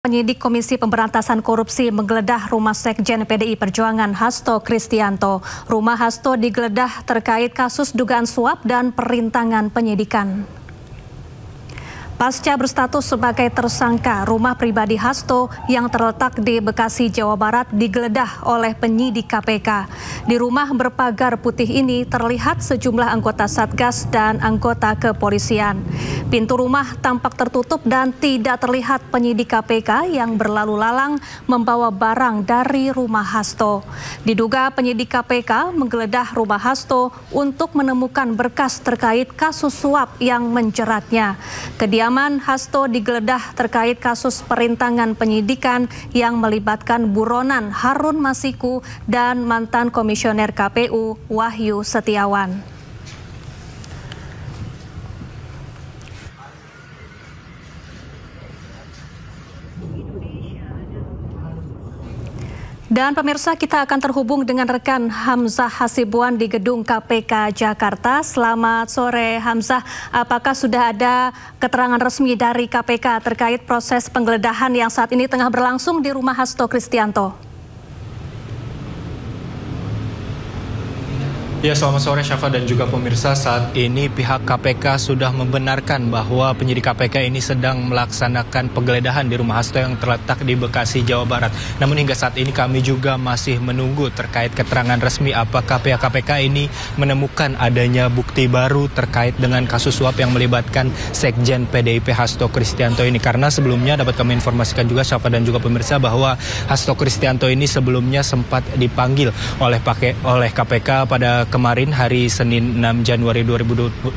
Penyidik Komisi Pemberantasan Korupsi menggeledah rumah Sekjen PDI Perjuangan Hasto Kristianto. Rumah Hasto digeledah terkait kasus dugaan suap dan perintangan penyidikan. Pasca berstatus sebagai tersangka, rumah pribadi Hasto yang terletak di Bekasi, Jawa Barat digeledah oleh penyidik KPK. Di rumah berpagar putih ini terlihat sejumlah anggota Satgas dan anggota kepolisian. Pintu rumah tampak tertutup dan tidak terlihat penyidik KPK yang berlalu lalang membawa barang dari rumah Hasto. Diduga penyidik KPK menggeledah rumah Hasto untuk menemukan berkas terkait kasus suap yang menjeratnya. Kediaman Hasto digeledah terkait kasus perintangan penyidikan yang melibatkan buronan Harun Masiku dan mantan komisioner KPU Wahyu Setiawan. Dan pemirsa, kita akan terhubung dengan rekan Hamzah Hasibuan di gedung KPK Jakarta. Selamat sore Hamzah, apakah sudah ada keterangan resmi dari KPK terkait proses penggeledahan yang saat ini tengah berlangsung di rumah Hasto Kristianto? Ya, selamat sore Syafa dan juga pemirsa. Saat ini pihak KPK sudah membenarkan bahwa penyidik KPK ini sedang melaksanakan penggeledahan di rumah Hasto yang terletak di Bekasi, Jawa Barat. Namun hingga saat ini kami juga masih menunggu terkait keterangan resmi apakah pihak KPK ini menemukan adanya bukti baru terkait dengan kasus suap yang melibatkan Sekjen PDIP Hasto Kristianto ini. Karena sebelumnya dapat kami informasikan juga Syafa dan juga pemirsa bahwa Hasto Kristianto ini sebelumnya sempat dipanggil oleh KPK pada kemarin hari Senin 6 Januari 2025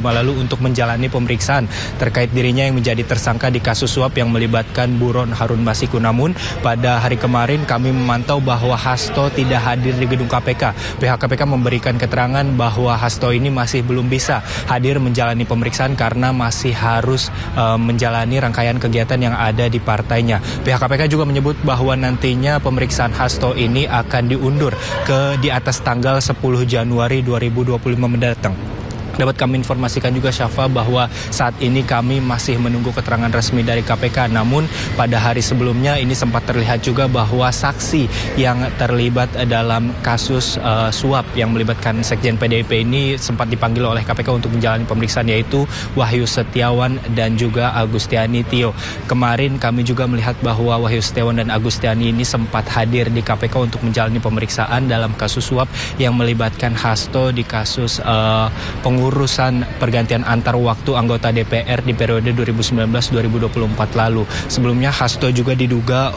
lalu untuk menjalani pemeriksaan terkait dirinya yang menjadi tersangka di kasus suap yang melibatkan buron Harun Masiku. Namun pada hari kemarin kami memantau bahwa Hasto tidak hadir di gedung KPK. Pihak KPK memberikan keterangan bahwa Hasto ini masih belum bisa hadir menjalani pemeriksaan karena masih harus menjalani rangkaian kegiatan yang ada di partainya. Pihak KPK juga menyebut bahwa nantinya pemeriksaan Hasto ini akan diundur di atas tanggal 10 Januari 2025 mendatang. Dapat kami informasikan juga Syafa bahwa saat ini kami masih menunggu keterangan resmi dari KPK. Namun pada hari sebelumnya ini sempat terlihat juga bahwa saksi yang terlibat dalam kasus suap yang melibatkan Sekjen PDIP ini sempat dipanggil oleh KPK untuk menjalani pemeriksaan, yaitu Wahyu Setiawan dan juga Agustiani Tio. Kemarin kami juga melihat bahwa Wahyu Setiawan dan Agustiani ini sempat hadir di KPK untuk menjalani pemeriksaan dalam kasus suap yang melibatkan Hasto di kasus pengurusan pergantian antar waktu anggota DPR di periode 2019-2024 lalu. Sebelumnya Hasto juga diduga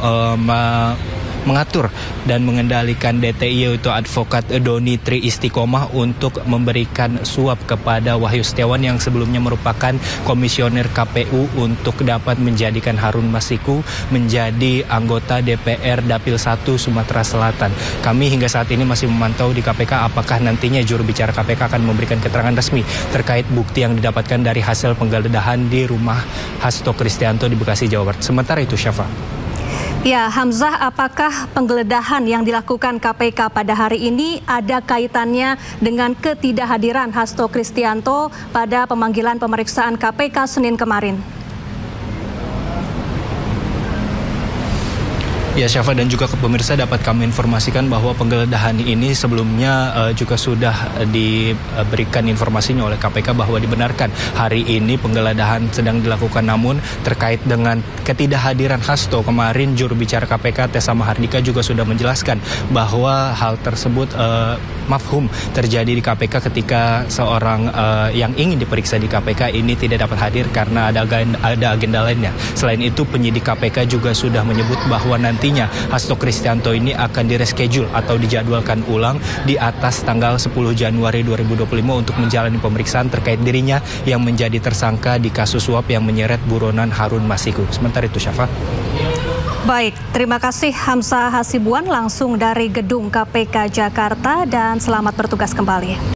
mengatur dan mengendalikan DTI, yaitu advokat Doni Tri Istiqomah, untuk memberikan suap kepada Wahyu Setiawan yang sebelumnya merupakan komisioner KPU untuk dapat menjadikan Harun Masiku menjadi anggota DPR Dapil 1 Sumatera Selatan. Kami hingga saat ini masih memantau di KPK apakah nantinya juru bicara KPK akan memberikan keterangan resmi terkait bukti yang didapatkan dari hasil penggeledahan di rumah Hasto Kristianto di Bekasi, Jawa Barat. Sementara itu, Syafa. Ya, Hamzah, apakah penggeledahan yang dilakukan KPK pada hari ini ada kaitannya dengan ketidakhadiran Hasto Kristianto pada pemanggilan pemeriksaan KPK Senin kemarin? Ya, Syafa dan juga pemirsa, dapat kami informasikan bahwa penggeledahan ini sebelumnya juga sudah diberikan informasinya oleh KPK bahwa dibenarkan hari ini penggeledahan sedang dilakukan. Namun terkait dengan ketidakhadiran Hasto, kemarin juru bicara KPK Tessa Mahardika juga sudah menjelaskan bahwa hal tersebut mafhum terjadi di KPK ketika seorang yang ingin diperiksa di KPK ini tidak dapat hadir karena ada agenda lainnya. Selain itu, penyidik KPK juga sudah menyebut bahwa nantinya Hasto Kristianto ini akan direschedule atau dijadwalkan ulang di atas tanggal 10 Januari 2025 untuk menjalani pemeriksaan terkait dirinya yang menjadi tersangka di kasus suap yang menyeret buronan Harun Masiku. Sementara itu, Syafa. Baik, terima kasih Hamzah Hasibuan langsung dari gedung KPK Jakarta dan selamat bertugas kembali.